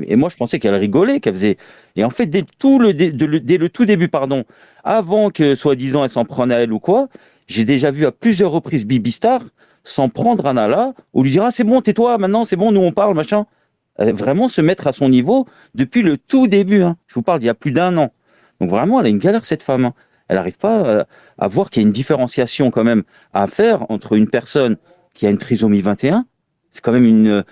Et moi, je pensais qu'elle rigolait, qu'elle faisait. Et en fait, dès le tout début, pardon, avant que soi-disant elle s'en prenne à elle ou quoi, j'ai déjà vu à plusieurs reprises Bibi Star s'en prendre à Nala ou lui dire ah c'est bon, tais-toi, maintenant c'est bon, nous on parle, machin. Vraiment se mettre à son niveau depuis le tout début. Hein. Je vous parle d'il y a plus d'un an. Donc vraiment, elle a une galère cette femme. Hein. Elle n'arrive pas à voir qu'il y a une différenciation quand même à faire entre une personne qui a une trisomie 21. C'est quand même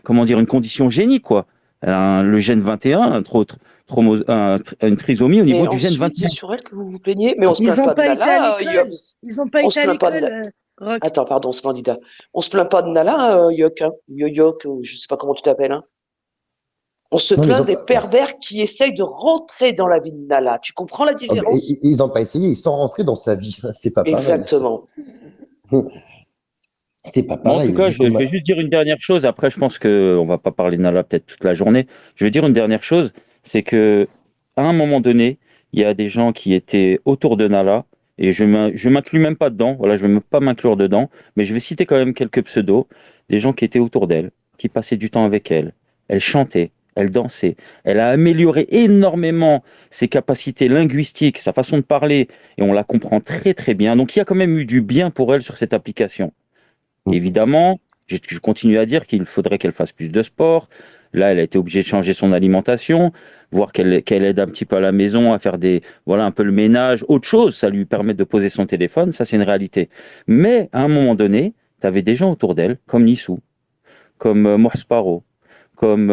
comment dire, une condition génique, quoi. Elle a le gène 21, une trisomie au Et niveau du gène ensuite, c'est 21. sur elle que vous vous plaignez. Mais on se Ils plaint n'ont pas de pas été à Nala, l'école. Ils n'ont pas on se été à plaint pas l'école, de. Rock. Attends, pardon, Splendida. On se plaint pas de Nala, Yok, hein. Yo-Yok, ou je sais pas comment tu t'appelles, hein. On se Non, mais ils plaint ont des pas, pervers qui essayent de rentrer dans la vie de Nala. Tu comprends la oh, ben, différence? ils ont pas essayé, ils sont rentrés dans sa vie. C'est pas pareil. Exactement. C'est pas Bon, en tout pareil. cas, Du coup, je vais juste dire une dernière chose. Après, je pense que on va pas parler de Nala peut-être toute la journée. Je vais dire une dernière chose, c'est que à un moment donné, il y a des gens qui étaient autour de Nala, et je m'inclus même pas dedans. Voilà, je vais même pas m'inclure dedans, mais je vais citer quand même quelques pseudos, des gens qui étaient autour d'elle, qui passaient du temps avec elle. Elle chantait, elle dansait, elle a amélioré énormément ses capacités linguistiques, sa façon de parler, et on la comprend très très bien. Donc, il y a quand même eu du bien pour elle sur cette application. Évidemment, je continue à dire qu'il faudrait qu'elle fasse plus de sport. Là, elle a été obligée de changer son alimentation, voir qu'elle aide un petit peu à la maison à faire voilà, un peu le ménage, autre chose, ça lui permet de poser son téléphone, ça c'est une réalité. Mais à un moment donné, tu avais des gens autour d'elle, comme Nissou, comme Mohsparo, comme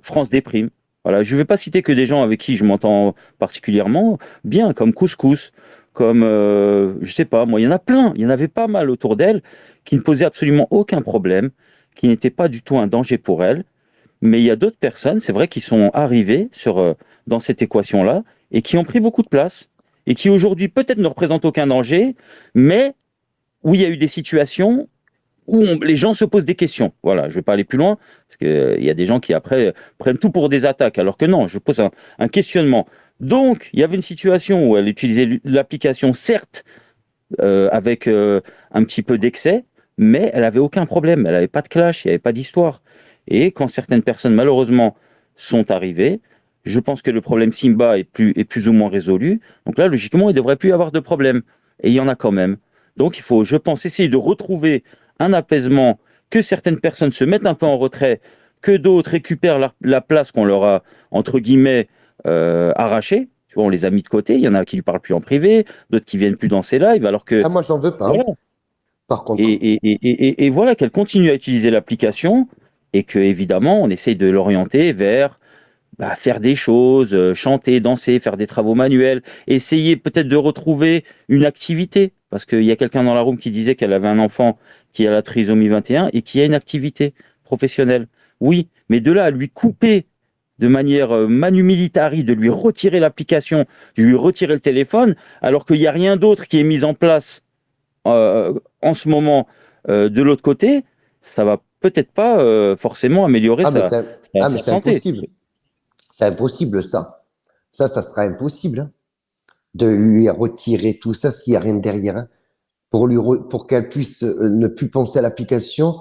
France Déprime. Voilà, je ne vais pas citer que des gens avec qui je m'entends particulièrement bien, comme Couscous, comme, je sais pas, moi, il y en a plein, il y en avait pas mal autour d'elle qui ne posaient absolument aucun problème, qui n'étaient pas du tout un danger pour elle. Mais il y a d'autres personnes, c'est vrai, qui sont arrivées dans cette équation-là et qui ont pris beaucoup de place et qui aujourd'hui peut-être ne représentent aucun danger, mais où il y a eu des situations où les gens se posent des questions. Voilà, je ne vais pas aller plus loin, parce qu'il y a des gens qui après prennent tout pour des attaques, alors que non, je pose un questionnement. Donc, il y avait une situation où elle utilisait l'application, certes, avec un petit peu d'excès, mais elle n'avait aucun problème, elle n'avait pas de clash, il n'y avait pas d'histoire. Et quand certaines personnes, malheureusement, sont arrivées, je pense que le problème Simba est plus ou moins résolu. Donc là, logiquement, il ne devrait plus y avoir de problème. Et il y en a quand même. Donc il faut, je pense, essayer de retrouver un apaisement, que certaines personnes se mettent un peu en retrait, que d'autres récupèrent la place qu'on leur a, entre guillemets, arrachée. Tu vois, on les a mis de côté. Il y en a qui ne lui parlent plus en privé, d'autres qui viennent plus dans ses lives, alors que ah, moi, j'en veux pas, hein, voilà. par contre. Et voilà qu'elle continue à utiliser l'application et que évidemment on essaye de l'orienter vers faire des choses, chanter, danser, faire des travaux manuels, essayer peut-être de retrouver une activité. Parce qu'il y a quelqu'un dans la room qui disait qu'elle avait un enfant qui a la trisomie 21 et qui a une activité professionnelle. Oui, mais de là à lui couper de manière manu militari, de lui retirer l'application, de lui retirer le téléphone, alors qu'il n'y a rien d'autre qui est mis en place en ce moment de l'autre côté, ça va peut-être pas forcément améliorer Ah, mais sa c'est santé. impossible. C'est impossible, ça. Ça sera impossible, hein, de lui retirer tout ça s'il n'y a rien derrière, hein. Pour qu'elle puisse ne plus penser à l'application,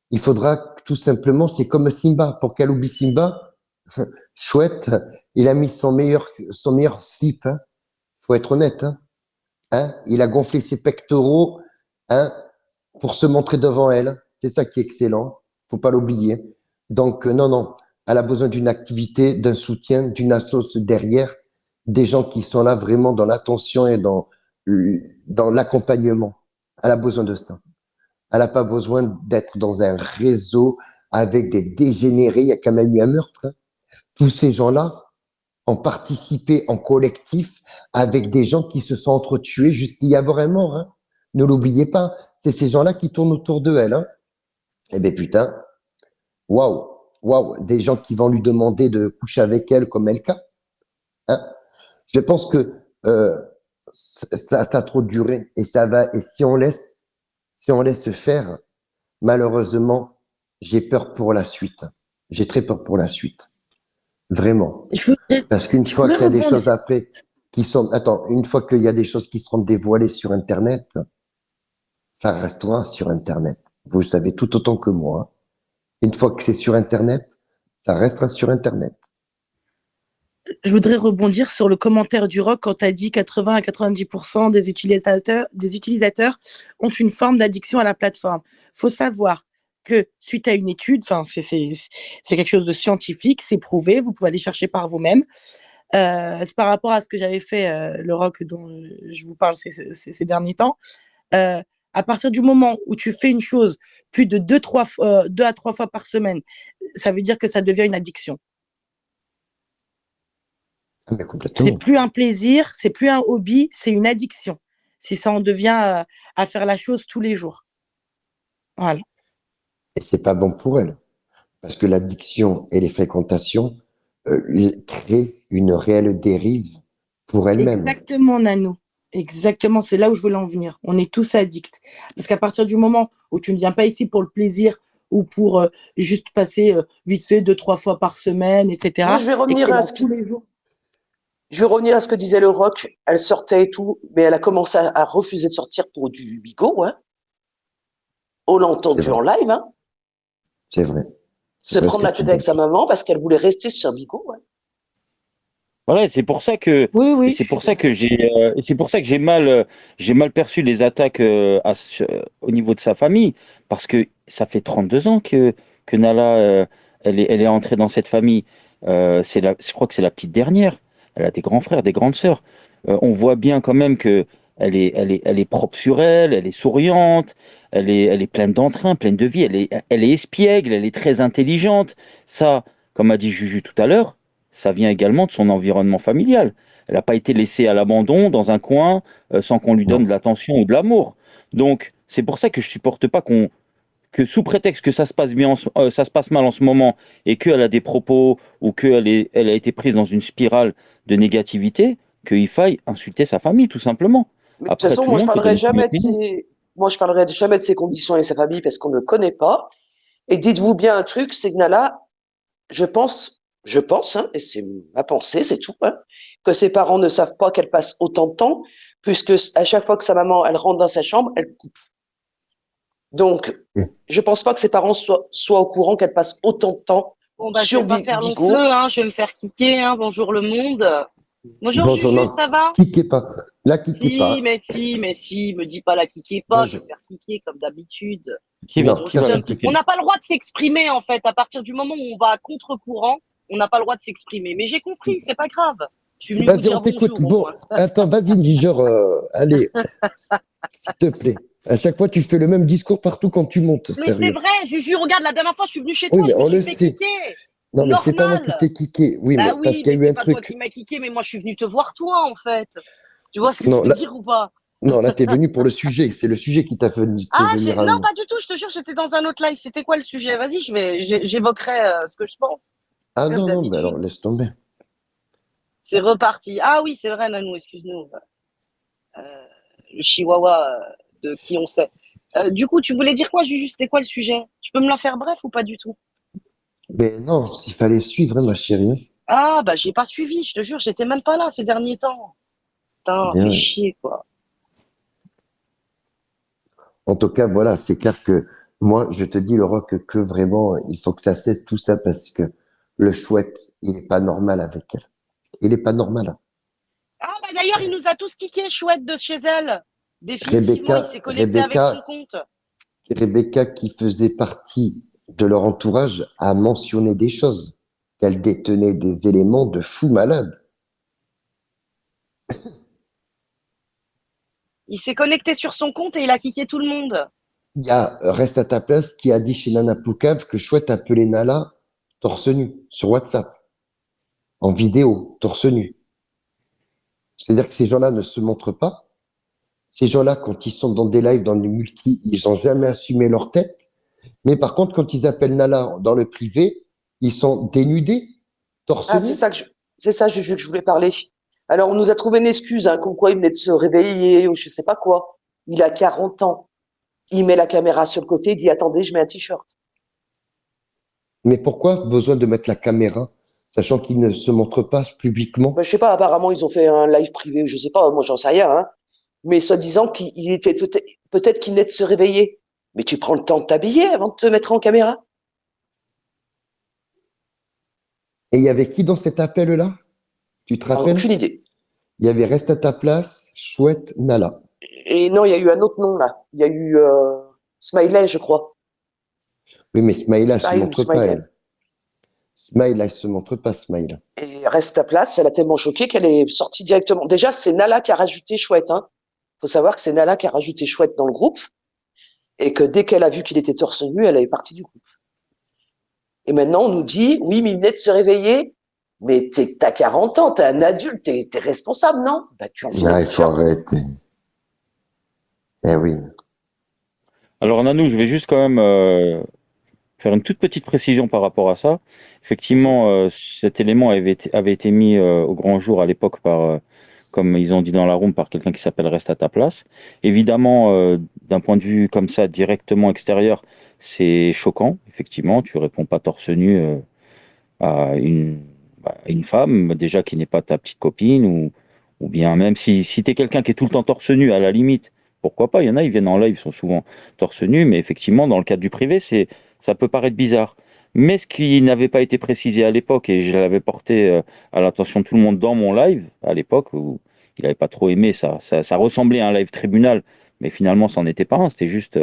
il faudra tout simplement, c'est comme Simba, pour qu'elle oublie Simba, chouette, il a mis son meilleur slip, hein, faut être honnête, hein, hein, il a gonflé ses pectoraux, hein, pour se montrer devant elle. C'est ça qui est excellent. Faut pas l'oublier. Donc, non, non. Elle a besoin d'une activité, d'un soutien, d'une assoce derrière, des gens qui sont là vraiment dans l'attention et dans l'accompagnement. Elle a besoin de ça. Elle n'a pas besoin d'être dans un réseau avec des dégénérés. Il y a quand même eu un meurtre, hein. Tous ces gens-là ont participé en collectif avec des gens qui se sont entretués jusqu'il y avoir un mort, hein. Ne l'oubliez pas. C'est ces gens-là qui tournent autour de elle, hein. Eh ben putain, waouh, waouh, des gens qui vont lui demander de coucher avec elle comme Elka, hein. Je pense que ça a trop duré et ça va. Et si on laisse faire, malheureusement, j'ai peur pour la suite. J'ai très peur pour la suite, vraiment. Parce qu'une Je fois voudrais qu'il y a des rebondir. choses après attends, une fois qu'il y a des choses qui seront dévoilées sur Internet, ça restera sur Internet. Vous le savez tout autant que moi. Une fois que c'est sur Internet, ça restera sur Internet. Je voudrais rebondir sur le commentaire du Rock quand tu as dit 80 à 90% des utilisateurs ont une forme d'addiction à la plateforme. Il faut savoir que suite à une étude, c'est quelque chose de scientifique, c'est prouvé, vous pouvez aller chercher par vous-même. C'est par rapport à ce que j'avais fait, le Rock dont je vous parle ces derniers temps. À partir du moment où tu fais une chose plus de 2 à 3 fois par semaine, ça veut dire que ça devient une addiction. Ah, mais C'est complètement. plus un plaisir, c'est plus un hobby, c'est une addiction. Si ça en devient à faire la chose tous les jours. Voilà. Et c'est pas bon pour elle. Parce que l'addiction et les fréquentations créent une réelle dérive pour elle-même. Exactement, Nanou. Exactement, c'est là où je voulais en venir. On est tous addicts. Parce qu'à partir du moment où tu ne viens pas ici pour le plaisir ou pour juste passer vite fait 2, 3 fois par semaine, etc. Moi, je vais et revenir que à là, ce que, tous les jours. je vais revenir à ce que disait le Rock. Elle sortait et tout, mais elle a commencé à refuser de sortir pour du bigot, hein. On l'a C'est entendu vrai. en live, hein. C'est vrai. Se prendre la tête avec sa maman parce qu'elle voulait rester sur bigot, hein. Voilà, c'est pour ça que Oui, et oui. c'est pour ça que c'est pour ça que j'ai mal perçu les attaques au niveau de sa famille, parce que ça fait 32 ans que Nala elle est entrée dans cette famille. Je crois que c'est la petite dernière. Elle a des grands frères, des grandes sœurs. On voit bien quand même que elle est propre sur elle, elle est souriante, elle est pleine d'entrain, pleine de vie. Elle est espiègle, elle est très intelligente. Ça, comme a dit Juju tout à l'heure, ça vient également de son environnement familial. Elle n'a pas été laissée à l'abandon dans un coin sans qu'on lui donne Non. de l'attention ou de l'amour. Donc, c'est pour ça que je supporte pas que sous prétexte que ça se passe bien, ça se passe mal en ce moment et qu'elle a des propos ou elle a été prise dans une spirale de négativité, qu'il faille insulter sa famille, tout simplement. Mais de toute Après, façon, tout le moi, je monde peut parlerai donner son jamais de opinion. ses conditions et sa famille parce qu'on ne connaît pas. Et dites-vous bien un truc, c'est que Nala, je pense, hein, et c'est ma pensée, c'est tout, hein, que ses parents ne savent pas qu'elle passe autant de temps, puisque à chaque fois que sa maman, elle rentre dans sa chambre, elle coupe. Donc, je pense pas que ses parents soient au courant qu'elle passe autant de temps Bon, bah, je sur vais pas faire long Bigo. feu, hein. Je vais me faire kicker, hein. Bonjour le monde. Bonjour Bonjour, Juju, non. ça va? Cliquez pas. Là, cliquez pas. Si, me dis pas la kicker pas, je Bonjour. vais me faire kicker comme d'habitude. Non, On Qui va se- faire personne cliquer? on n'a pas le droit de s'exprimer en fait. À partir du moment où on va à contre-courant, on n'a pas le droit de s'exprimer. Mais j'ai compris, c'est pas grave. Je suis venue vous Vas-y, on dire t'écoute. bonjour au Bon, moins. attends, vas-y, du genre, allez, s'il te plaît. À chaque fois, tu fais le même discours partout quand tu montes, Mais c'est sérieux. vrai, Juju, regarde, la dernière fois, je suis venue chez Oui, toi, mais je me on suis le fait sait. kicker. Non, mais c'est pas moi qui Normal. t'ai kické. Oui, Bah mais parce oui, qu'il y mais a eu c'est un pas toi truc. qui m'as kické, mais moi je suis venue te voir toi en fait. Tu vois ce que je Non, veux là, dire ou pas? non, là, t'es venu pour le sujet. C'est le sujet qui t'a fait te Ah, venir à non, nous. pas du tout, je te jure, j'étais dans un autre live. C'était quoi le sujet? Vas-y, j'évoquerai ce que je pense, Ah comme non, non, mais alors d'habitude. laisse tomber. C'est reparti. Ah oui, c'est vrai, Nanou, excuse-nous. Le chihuahua de qui on sait. Du coup, tu voulais dire quoi, Juju? C'était quoi le sujet? Tu peux me la faire bref ou pas du tout? Mais non, s'il fallait suivre, hein, ma chérie. Ah, bah j'ai pas suivi, je te jure, j'étais même pas là ces derniers temps. Putain, fais Bien. chier, quoi. En tout cas, voilà, c'est clair que moi, je te dis, le rock, que vraiment, il faut que ça cesse tout ça parce que le chouette, il est pas normal avec elle. Il est pas normal, hein. Ah, bah d'ailleurs, il nous a tous kické, chouette, de chez elle. Définitivement, il Rebecca, s'est connecté avec son Rebecca, compte. Rebecca, qui faisait partie de leur entourage, a mentionné des choses, qu'elle détenait des éléments de fou malade. Il s'est connecté sur son compte et il a kické tout le monde. Il y a Reste à ta place qui a dit chez Nana Poucave que Chouette appelait Nala torse nu sur WhatsApp, en vidéo, torse nu. C'est-à-dire que ces gens-là ne se montrent pas. Ces gens-là, quand ils sont dans des lives, dans des multi, ils n'ont jamais assumé leur tête. Mais par contre, quand ils appellent Nala dans le privé, ils sont dénudés, torse Ah, nu. c'est ça, Juju, que je voulais parler. Alors, on nous a trouvé une excuse, hein, comme quoi il venait de se réveiller ou je sais pas quoi. Il a 40 ans. Il met la caméra sur le côté, il dit, attendez, je mets un t-shirt. Mais pourquoi besoin de mettre la caméra, sachant qu'ils ne se montrent pas publiquement? Ben, je sais pas, apparemment, ils ont fait un live privé, je sais pas, moi, j'en sais rien, hein. Mais soi-disant qu'il était peut-être qu'il venait de se réveiller. Mais tu prends le temps de t'habiller avant de te mettre en caméra. Et il y avait qui dans cet appel-là? Tu te rappelles? Aucune idée. Il y avait Reste à ta place, Chouette, Nala. Et non, il y a eu un autre nom là. Il y a eu Smiley, je crois. Oui, mais Smaïla, elle se Smile ou montre pas, Smiley. elle. Smaïla, elle se montre pas, Smaïla. Et Reste à place, elle a tellement choqué qu'elle est sortie directement. Déjà, c'est Nala qui a rajouté Chouette. Hein. Faut savoir que c'est Nala qui a rajouté Chouette dans le groupe et que dès qu'elle a vu qu'il était torse nu, elle est partie du groupe. Et maintenant, on nous dit, oui, mais il venait de se réveiller. Mais t'as 40 ans, t'es un adulte, t'es responsable, non? Bah, tu en fais Ah, un il faut t-shirt. arrêter. Eh oui. Alors, Nanou, je vais juste quand même faire une toute petite précision par rapport à ça. Effectivement, cet élément avait été mis au grand jour à l'époque par, comme ils ont dit dans la room, par quelqu'un qui s'appelle Reste à ta place. Évidemment, d'un point de vue comme ça, directement extérieur, c'est choquant. Effectivement, tu réponds pas torse nu à une femme, déjà qui n'est pas ta petite copine, ou bien même si tu es quelqu'un qui est tout le temps torse nu, à la limite, pourquoi pas, il y en a, ils viennent en live, ils sont souvent torse nu, mais effectivement, dans le cadre du privé, ça peut paraître bizarre. Mais ce qui n'avait pas été précisé à l'époque, et je l'avais porté à l'attention de tout le monde dans mon live, à l'époque, où il n'avait pas trop aimé, ça ressemblait à un live tribunal, mais finalement, ça n'en était pas un, c'était juste,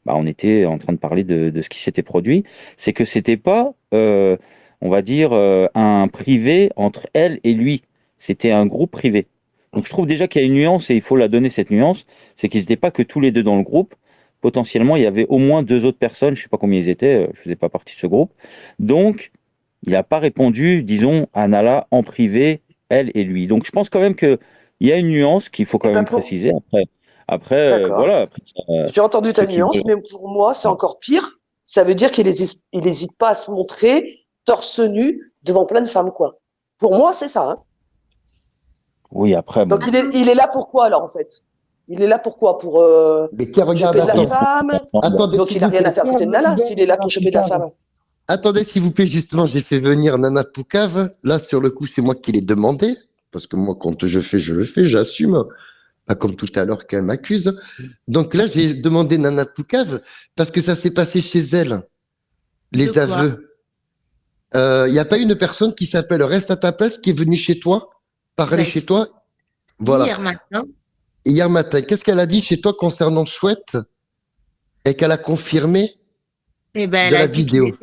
on était en train de parler de ce qui s'était produit, c'est que c'était pas, on va dire, un privé entre elle et lui, c'était un groupe privé. Donc je trouve déjà qu'il y a une nuance, et il faut la donner cette nuance, c'est qu'ils n'étaient pas que tous les deux dans le groupe, potentiellement, il y avait au moins 2 autres personnes, je ne sais pas combien ils étaient, je ne faisais pas partie de ce groupe. Donc, il n'a pas répondu, disons, à Nala en privé, elle et lui. Donc, je pense quand même qu'il y a une nuance qu'il faut Et quand ben même préciser. Après d'accord. voilà. Après, J'ai entendu ta ceux qui nuance, veulent. mais pour moi, c'est encore pire. Ça veut dire qu'il hésite pas à se montrer torse nu devant plein de femmes, quoi. Pour moi, c'est ça. Hein. Oui, après, Donc bon. il est là pour quoi alors en fait? Il est là pour quoi? Pour Mais tiens, regarde, choper de la attends. femme? Attendez, Donc s'il il a vous rien à plaît. faire à côté de Nala s'il est là pour choper de la femme. Attendez, s'il vous plaît, justement, j'ai fait venir Nana Poucave. Là, sur le coup, c'est moi qui l'ai demandé. Parce que moi, quand je fais, je le fais, j'assume. Pas comme tout à l'heure qu'elle m'accuse. Donc là, j'ai demandé Nana Poucave parce que ça s'est passé chez elle. Les De quoi? aveux. Il n'y a pas une personne qui s'appelle Reste à ta place qui est venue chez toi, parler Bah, chez toi. Voilà. hier matin. Hier matin, qu'est-ce qu'elle a dit chez toi concernant Chouette et qu'elle a confirmé Eh ben, de la vidéo?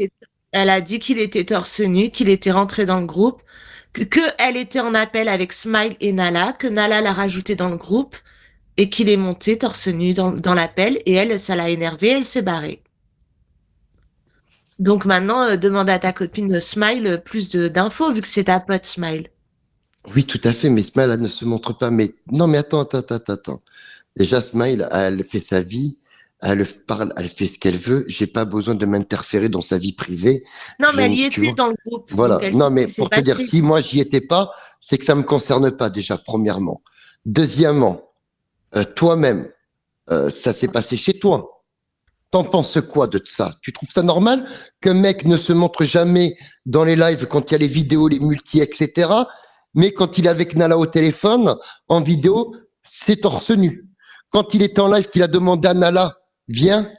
elle a dit qu'il était torse nu, qu'il était rentré dans le groupe, que elle était en appel avec Smile et Nala, que Nala l'a rajouté dans le groupe et qu'il est monté torse nu dans l'appel et elle, ça l'a énervé, elle s'est barrée. Donc maintenant, demande à ta copine de Smile plus d'infos vu que c'est ta pote Smile. Oui, tout à fait, mais Smile, elle ne se montre pas. Mais non, mais attends. Déjà, Smile, elle fait sa vie, elle parle, elle fait ce qu'elle veut. J'ai pas besoin de m'interférer dans sa vie privée. Non, mais elle y Tu était vois. dans le groupe, Voilà. donc elle Non, sait mais ce qui s'est pour te dire, passé. si moi j'y étais pas, c'est que ça me concerne pas déjà, premièrement. Deuxièmement, toi-même, ça s'est passé chez toi. T'en penses quoi de ça? Tu trouves ça normal qu'un mec ne se montre jamais dans les lives quand il y a les vidéos, les multi, etc. Mais quand il est avec Nala au téléphone, en vidéo, c'est torse nu. Quand il est en live, qu'il a demandé à Nala, viens,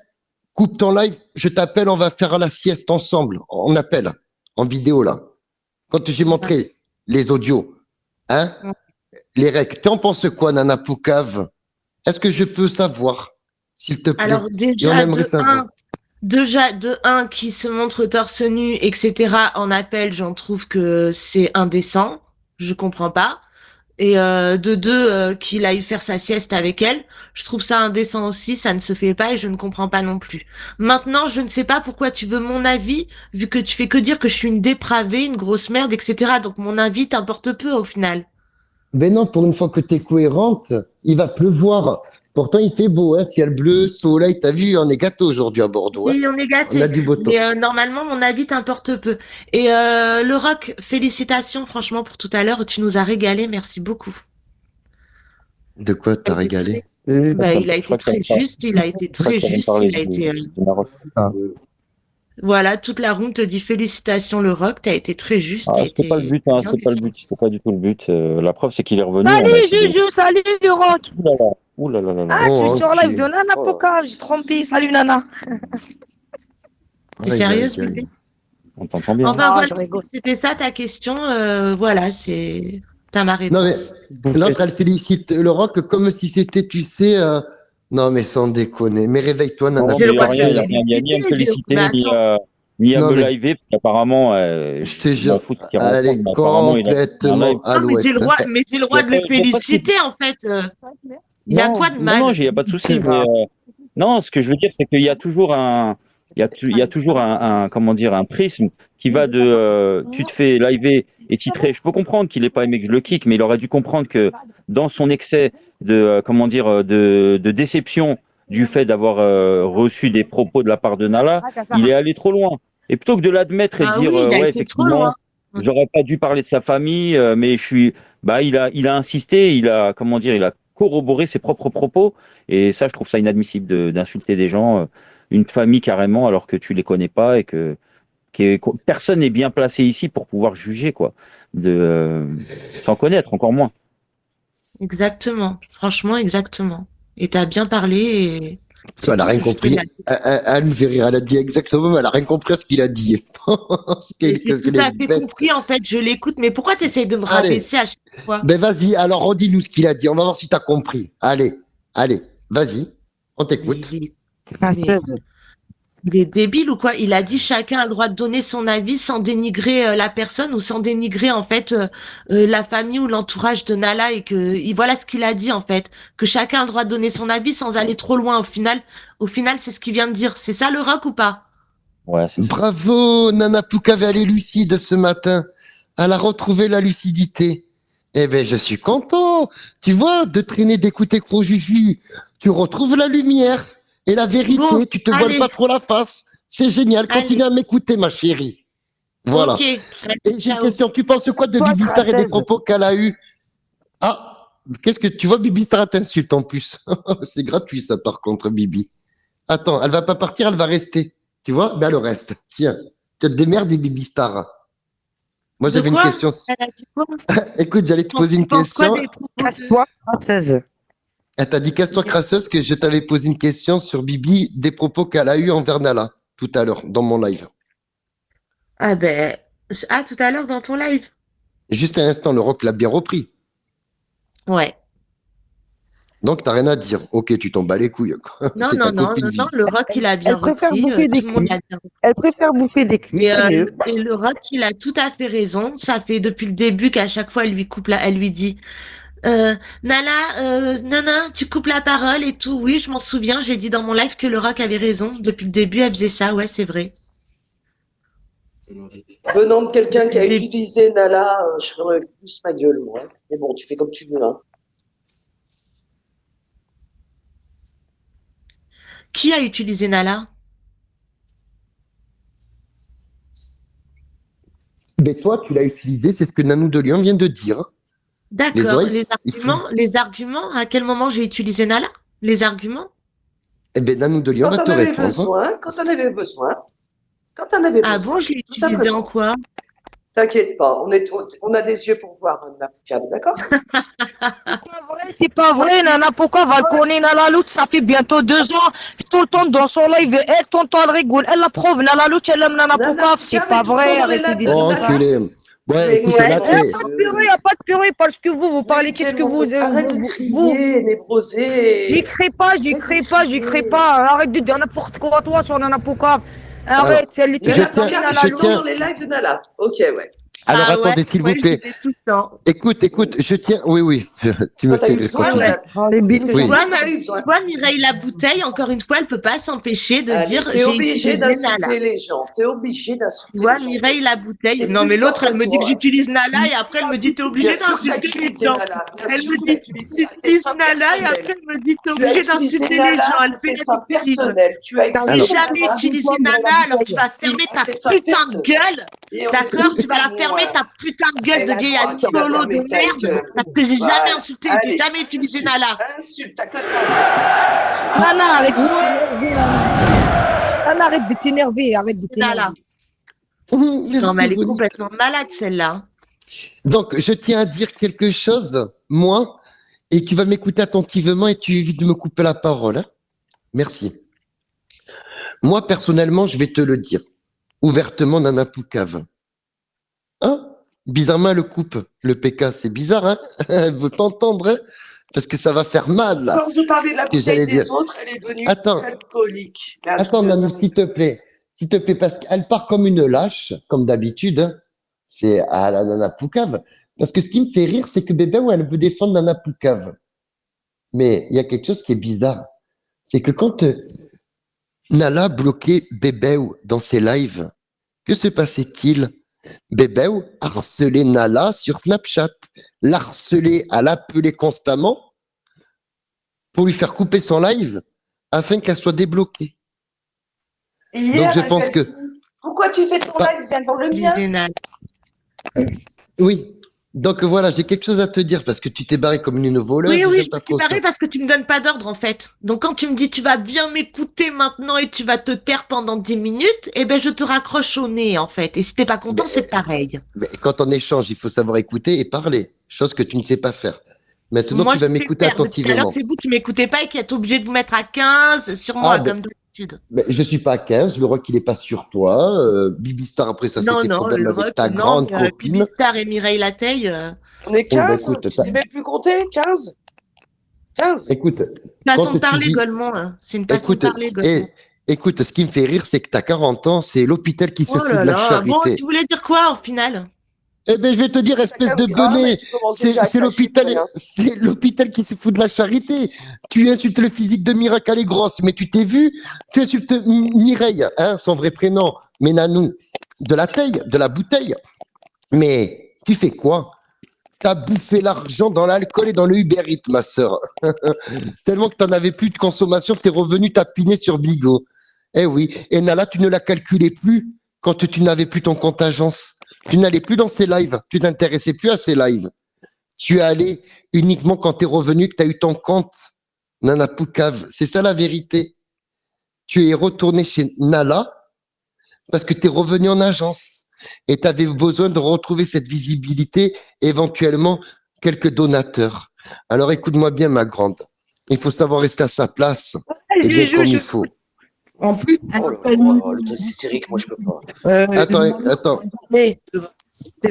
coupe ton live, je t'appelle, on va faire la sieste ensemble. On appelle, en vidéo là. Quand j'ai montré les audios, hein, les recs, t'en penses quoi, Nana Poucave? Est-ce que je peux savoir, s'il te plaît? Alors Et on aimerait savoir. déjà de un qui se montre torse nu, etc. en appel, j'en trouve que c'est indécent. Je comprends pas. Et de deux, qu'il aille faire sa sieste avec elle, je trouve ça indécent aussi. Ça ne se fait pas et je ne comprends pas non plus. Maintenant, je ne sais pas pourquoi tu veux mon avis, vu que tu fais que dire que je suis une dépravée, une grosse merde, etc. Donc mon avis t'importe peu au final. Ben non, pour une fois que t'es cohérente, il va pleuvoir. Pourtant, il fait beau, hein, ciel bleu, soleil. T'as vu, on est gâteau aujourd'hui à Bordeaux. Hein. Oui, on est On gâtés. a du beau temps. Mais normalement, mon avis t'importe peu. Et le rock, félicitations franchement pour tout à l'heure. Tu nous as régalé. Merci beaucoup. De quoi t'as Il a été régalé? Bah, il a Je été crois que très juste. Il a été je crois très que ça va me juste. parler Il a été. du Maroc. Voilà, toute la room te dit félicitations le rock. T'as été très juste. T'as C'était été pas le but, hein, bien c'était pas le but, défendu. c'était pas du tout le but. La preuve, c'est qu'il est revenu. On a Salut essayé de- Juju, salut le rock. Ouh là là, ouh là là là là. Ah, je suis Oh, sur ok. live de Nana Oh. Poka, j'ai trompé. Salut Nana. T'es Aïe, sérieuse, aïe, aïe. bébé? On t'entend bien. Enfin, Ah, voilà, je rigole. c'était ça ta question. Voilà, t'as ma Non, mais réponse. l'autre, elle félicite le rock comme si c'était, tu sais, non, mais sans déconner. Mais réveille-toi, Nana Non, J'ai mais le il n'y a droit de rien, te il y a Pucavela. rien. Il y a ni à me féliciter, féliciter, mais attends. ni à Non, me mais liver, parce qu'apparemment, je te je m'en jure, fous de ce qu'il elle raconte, est mais apparemment, il a fait un live. complètement à Non, l'ouest. Hein. mais j'ai le Je droit de le vois pas ce que féliciter, en fait. Il y a Non, quoi de non, non, mal? il n'y a pas de souci, C'est mais vrai. non, ce que je veux dire, c'est qu'il y a toujours il y a toujours comment dire, un prisme qui va de, tu te fais liver et titrer. Je peux comprendre qu'il n'ait pas aimé que je le kick, mais il aurait dû comprendre que dans son excès de, comment dire, de déception du fait d'avoir reçu des propos de la part de Nala, il est allé trop loin. Et plutôt que de l'admettre et de Ah dire, oui, il a ouais, été trop loin. effectivement, j'aurais pas dû parler de sa famille, mais il a insisté, comment dire, il a corroboré ses propres propos. Et ça, je trouve ça inadmissible d'insulter des gens, une famille carrément, alors que tu les connais pas et personne n'est bien placé ici pour pouvoir juger, quoi, sans connaître, encore moins. Exactement. Franchement, exactement. Et t'as bien parlé et Ça, c'est elle a tout rien ce que je tenais compris. à dire. Elle me fait rire. Elle a dit exactement, mais elle a rien compris à ce qu'il a dit. J'ai Qu'est-ce tout qu'elle à est fait bête. compris, en fait. Je l'écoute, mais pourquoi tu essayes de me Allez, rabaisser à chaque fois? ben vas-y. Alors redis-nous ce qu'il a dit. On va voir si tu as compris. Allez, vas-y. On Mais t'écoute. mais il est débile ou quoi? Il a dit chacun a le droit de donner son avis sans dénigrer la personne ou sans dénigrer en fait la famille ou l'entourage de Nala et voilà ce qu'il a dit en fait, que chacun a le droit de donner son avis sans aller trop loin. Au final, c'est ce qu'il vient de dire. C'est ça le rock ou pas? Ouais, c'est ça. Bravo, Nana Poucave, elle est lucide ce matin. Elle a retrouvé la lucidité. Eh ben, je suis content. Tu vois, de traîner, d'écouter Gros Juju, tu retrouves la lumière et la vérité. Bon, Tu te voiles allez, pas trop la face. C'est génial. Continue allez, à m'écouter, ma chérie. Voilà. ok, Et allez, j'ai une ciao. question. Tu penses quoi de Toi, Bibi Star et des Kratel. propos qu'elle a eus? Ah, qu'est-ce que tu vois, Bibi Star, elle t'insulte en plus. C'est gratuit, ça, par contre, Bibi. Attends, elle va pas partir, elle va rester. Tu vois? Ben, elle reste. Tiens, tu te démerdes des Bibi Star. Moi, De j'avais une quoi? question. Elle a dit quoi? Écoute, j'allais te poser Tu une penses quoi question. des propos Casse-toi, française. Elle t'a dit casse-toi crasseuse que je t'avais posé une question sur Bibi, des propos qu'elle a eu envers Nala tout à l'heure dans mon live. Ah ben, tout à l'heure dans ton live. Et juste un instant, le rock l'a bien repris. Ouais. Donc, t'as rien à dire. Ok, tu t'en bats les couilles. quoi. Non, C'est ta non, copine, non, Bibi. le rock, il a bien Elle préfère repris, bouffer des tout le monde culs. a bien repris. Elle préfère bouffer des culs, Et, c'est mieux. et le rock, il a tout à fait raison. Ça fait depuis le début qu'à chaque fois, elle lui dit, Nala, Nana, tu coupes la parole et tout. Oui, je m'en souviens, j'ai dit dans mon live que le rock avait raison. Depuis le début, elle faisait ça, ouais, c'est vrai. Venant de quelqu'un qui a Mais- utilisé Nala, je ferais plus ma gueule, moi. Mais bon, tu fais comme tu veux, hein. Qui a utilisé Nala? Mais toi, tu l'as utilisé, c'est ce que Nanou de Lyon vient de dire. D'accord. oreilles, il faut- Les arguments, à quel moment j'ai utilisé Nala? Les arguments? Eh bien, Nanou de Lyon Quand va on te avait répondre. besoin, quand on avait besoin, quand on avait Ah besoin. bon, je l'ai Tout utilisé simplement. en quoi? T'inquiète pas, on a des yeux pour voir, Nana Poucave, d'accord? C'est pas vrai, Nana. Pourquoi va le connaître Nala Louch? Ça fait bientôt 2 ans. Tout le temps dans son live, elle, tout le temps, elle rigole. Elle la prouve, Nana Louch, elle aime Nana Nana Poucave. C'est Poucave pas est tout vrai. le temps dans les Arrêtez de lives de dire Nana. ça. Enculé. Ouais, écoute, Ouais, là, Il t'es- n'y a pas de purée, il n'y a pas de purée parce que vous parlez. Qu'est-ce que vous. Arrête de vous- crier, névrosé. J'écris pas. Arrête de dire n'importe quoi, toi, sur Nana Poucave. Alors, Arrête, elle était je Nana tiens- Poucave est je tout le temps tiens- dans les lives de Nala. Ok, ouais. Alors, Ah ouais, attendez, s'il ouais, vous plaît. j'étais tout le temps. Écoute, je tiens. Oui, tu me Quand t'as fais eu rire besoin, quand tu dis. Les Parce bisous. que Oui. j'en ai Toi, pas eu besoin. Toi, Mireille la bouteille, encore une fois, elle peut pas s'empêcher de Allez, dire t'es j'ai obligé utilisé Nala. d'insulter les gens. T'es obligé Tu d'insulter vois, les gens. Mireille la bouteille. C'est Non, plus mais l'autre, fort elle que me dit que toi. j'utilise Nala et après, elle me dit t'es obligé Bien sûr que t'as d'insulter les utilisé gens. Nala. Bien Elle sûr me que t'as dit utilisé à tes t'utilises fins Nala et personnelles. après, elle me dit t'es Tu as obligé utilisé d'insulter les Nala gens. Elle à fait tes la fins victime. personnelles. Tu as J'ai utilisé jamais Nala utilisé Nala, alors tu vas fermer ta à tes fins putain de personnelles. gueule. Et on est D'accord? Tu vas la tous fermer témoins. ta putain de gueule C'est de la vieille droite qui va alcoolo de fermer ta merde. gueule. Parce que j'ai jamais Voilà. insulté, j'ai Allez, jamais utilisé insulte, Nala. insulte, t'as que ça. Insulte. Nana, arrête de t'énerver. Nana, arrête de t'énerver. Arrête de Nala. t'énerver. Non, mais elle est Merci, Bonnie. complètement malade, celle-là. Donc, je tiens à dire quelque chose, moi, et tu vas m'écouter attentivement et tu évites de me couper la parole. Hein. Merci. Moi, personnellement, je vais te le dire. ouvertement Nana Poucave. Hein? Bizarrement, elle le coupe. Le PK, c'est bizarre, hein? Elle veut pas entendre, hein? Parce que ça va faire mal, là. Alors, je parlais de la Ce que bouteille j'allais des dire. autres, elle est devenue Attends, alcoolique. Là, attends, Nanou, s'il te plaît. S'il te plaît, parce qu'elle part comme une lâche, comme d'habitude, hein. C'est à la Nana Poucave. Parce que ce qui me fait rire, c'est que bébé, ouais, elle veut défendre Nana Poucave. Mais il y a quelque chose qui est bizarre. C'est que quand Nala bloquait Bébéou dans ses lives, que se passait-il? Bébéou harcelait Nala sur Snapchat, l'harcelait, à l'appeler constamment pour lui faire couper son live afin qu'elle soit débloquée. Et hier, Donc je elle pense a que dit, pourquoi tu fais ton Pas- live, viens dans le mien. Lisez Nala. oui. Donc voilà, j'ai quelque chose à te dire parce que tu t'es barré comme une voleuse. Oui, et oui, j'aime je pas me suis trop ça. barrée parce que tu me donnes pas d'ordre, en fait. Donc, quand tu me dis tu vas bien m'écouter maintenant et tu vas te taire pendant 10 minutes, eh ben, je te raccroche au nez, en fait. Et si t'es pas content, Mais- c'est pareil. Mais quand on échange, il faut savoir écouter et parler, chose que tu ne sais pas faire. Maintenant, Moi, tu vas je sais m'écouter faire. Depuis tout à l'heure, attentivement. c'est vous qui m'écoutez pas et qui êtes obligé de vous mettre à 15 sur moi, Ah, ben, comme d'habitude. mais je suis pas à 15, le rock il est pas sur toi. Bibi Star après ça Non, c'était non, problème le avec rock, ta non, grande mais copine. Bibistar et Mireille Lateille, On est Oh, bah, 15, écoute, tu sais même plus compter, 15. 15. écoute, façon quand de tu parler, dis, Golemont, hein. C'est une façon de écoute, parler, Golemont. écoute, ce qui me fait rire, c'est que t'as 40 ans, c'est l'hôpital qui se Oh fout là de la là. Bon, charité. tu voulais dire quoi, au final? Eh ben, je vais te dire, espèce 15 de grammes, et benet, tu commences déjà c'est avec ta chiffre, rien. c'est l'hôpital qui se fout de la charité. Tu insultes le physique de Miracle, elle est grosse, mais tu t'es vu, tu insultes Mireille, hein, son vrai prénom, mais Nanou, de la taille, de la bouteille. Mais tu fais quoi? T'as bouffé l'argent dans l'alcool et dans le Uber Eats, ma sœur. Tellement que t'en avais plus de consommation, t'es revenu tapiner sur Bigo. Eh oui. Et Nala, tu ne la calculais plus quand tu n'avais plus ton contingence. Tu n'allais plus dans ses lives. Tu t'intéressais plus à ses lives. Tu es allé uniquement quand t'es revenu, que t'as eu ton compte. Nana Poucave. C'est ça la vérité. Tu es retourné chez Nala parce que t'es revenu en agence. Et tu avais besoin de retrouver cette visibilité, éventuellement quelques donateurs. Alors écoute-moi bien, ma grande. Il faut savoir rester à sa place et bien comme il faut. En plus, Oh là là, oh, le test hystérique, moi je peux pas.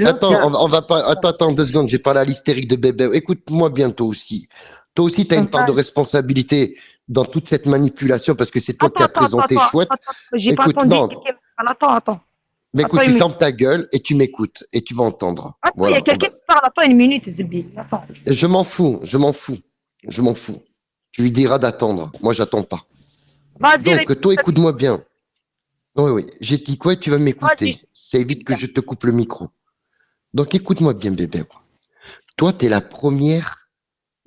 Attends, on va pas. Attends 2 secondes. J'ai parlé à l'hystérique de bébé. Écoute-moi bien, toi aussi. Toi aussi, tu as une part de responsabilité dans toute cette manipulation parce que c'est toi qui as présenté Chouette. J'ai pas Écoute, entendu. non. Attends. Mais écoute, Attends, tu une fermes ta gueule et tu m'écoutes et tu vas entendre. Attends, il y Voilà, a quelqu'un qui parle. Attends une minute, Zibi. Attends. Je m'en fous. Tu lui diras d'attendre. Moi, j'attends pas. Vas-y, Donc, toi, écoute-moi bien. Oui. J'ai dit quoi et tu vas m'écouter. Vas-y. Ça évite que je te coupe le micro. Donc, écoute-moi bien, bébé. Toi, tu es la première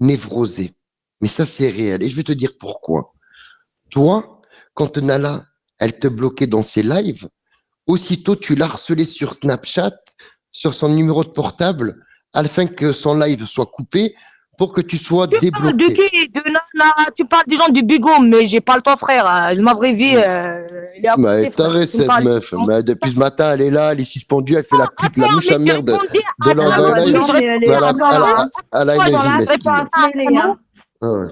névrosée. Mais ça, c'est réel. Et je vais te dire pourquoi. Toi, quand Nala, elle te bloquait dans ses lives, aussitôt, tu l'as harcelée sur Snapchat, sur son numéro de portable, afin que son live soit coupé pour que tu sois Tu parles de débloqué. qui? De Nana. Tu parles des gens du Bigo, mais j'ai pas le temps, frère. Ma vraie vie, il est à Mais côté, frère. t'arrêtes Tu me cette parles- meuf. Mais depuis ce matin, elle est là, elle est suspendue, elle fait la pute, la Attends, mouche à mais tu merde répondais de à l'envers Nana, live. mais je mais elle est répondais Mais à dans la- Nana. elle a Toi, une dans vie la mesquine. réponse à Mêlée, hein. Nanou, Ah ouais.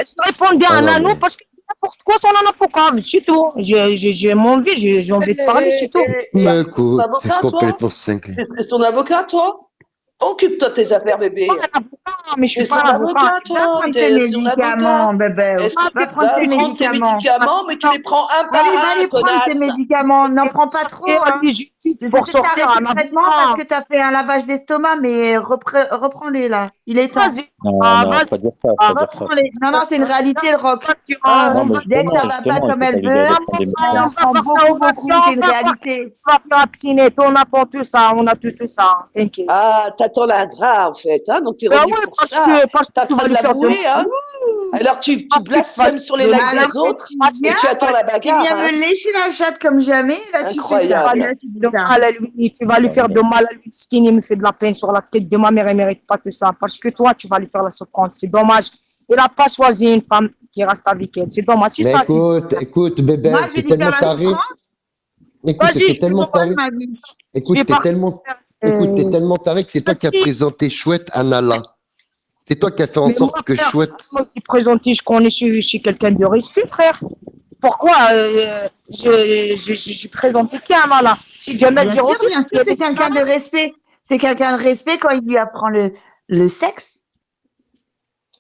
je répondais Ah à non, Nanou mais- parce que n'importe quoi, son Nana Poucave, c'est tout. J'ai mon vie, j'ai envie de parler, c'est tout. Mais écoute, avocat, t'es toi complètement cinglé. C'est ton avocat, toi? Occupe-toi de tes affaires, bébé. Je suis pas un avocat, mais je T'es suis son pas un avocat. avocat, toi. prendre tes T'es son médicaments, avocat. bébé. Est-ce que Va tu prendre vas tes prendre tes médicaments. médicaments, mais tu les prends un par Allez, va un, les prendre tes connasse. médicaments. N'en prends pas trop. Hein. Pour Je sortir t'arrête un le traitement avocat. parce que tu as fait un lavage d'estomac, mais reprends-les là. Il est temps. Vas-y. Non, Ah, non, vas-y. faut dire ça, Ah, faut dire ça. Reprends-les. Non, c'est une réalité, le rock. Ah, Non, mais Dès que ça justement, va pas il comme faut elle pas lui veut, dire de prendre des elle en médicaments. prend beaucoup. C'est une réalité. Tu vas faire vacciner, on a pour tout ça, on a tout ça, t'inquiète. Ah, t'attends la gras, en fait, hein, donc t'es Ben revenu oui, pour parce ça. que T'as tu en vas train de lui la faire bouler, hein. Alors tu blasphèmes sur les lives Alors, des autres tu et tu attends la Tu bagarre, viens hein. me lécher la chatte comme jamais. Là, tu fais ça. Incroyable. Là, tu de fais ça. mal à lui, tu vas lui faire de mal à lui, skinny me fait de la peine sur la tête de ma mère, elle mérite pas tout ça, parce que toi, tu vas lui faire la souffrance, c'est dommage. Il a pas choisi une femme qui reste avec elle, c'est dommage, c'est Mais ça. écoute, bébé, Moi, je t'es vais lui tellement faire la taré. souffrance. Écoute, Vas-y, t'es je tellement te taré. Ma vie. Écoute, vais t'es tellement, écoute, t'es tellement taré que c'est toi qui as présenté Chouette à Nala. C'est toi qui as fait en Mais sorte moi, que frère, Chouette. moi qui présente, je connais, je suis quelqu'un de respect, frère. pourquoi je présente quelqu'un, là. Si Jamel Bien dire sûr, aussi, bien sûr, c'est quelqu'un de respect. C'est quelqu'un de respect quand il lui apprend le sexe.